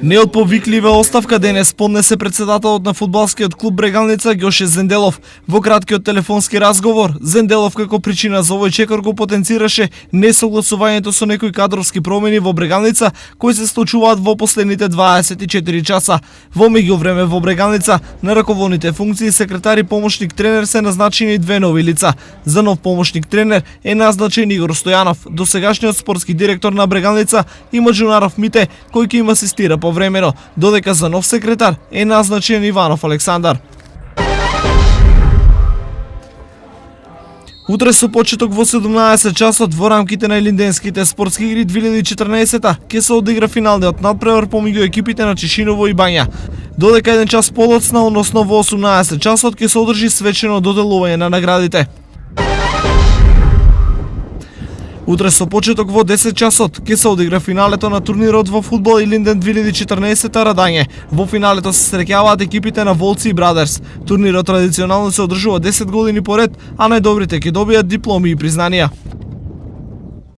Не од повиклива оставка денес поднесе председателот на фудбалскиот клуб Брегалница Ѓоше Зенделов. Во краткиот телефонски разговор, Зенделов како причина за овој чекор го потенцираше несогласувањето со некои кадровски промени во Брегалница кои се случуваат во последните 24 часа. Во меѓувреме во Брегалница на раководните функции секретар и помошник тренер се назначени две нови лица. За нов помошник тренер е назначен Игор Стојанов, досегашниот спортски директор на Брегалница и Маџунаров Мите, кој ќе им асистира повремено, додека за нов секретар е назначен Иванов Александар. Утре со почеток во 17 часот во рамките на Илинденските спортски игри 2014 ќе се одигра финалниот надпревар помеѓу екипите на Чешиново и Бања. Додека еден час подоцна, односно во 18 часот ќе се одржи свечено доделување на наградите. Утре со почеток во 10 часот ќе се одигра финалето на турнирот во фудбал Илинден 2014 Радање. Во финалето се среќаваат екипите на Волци и Брадерс. Турнирот традиционално се одржува 10 години поред, а најдобрите ќе добијат дипломи и признанија.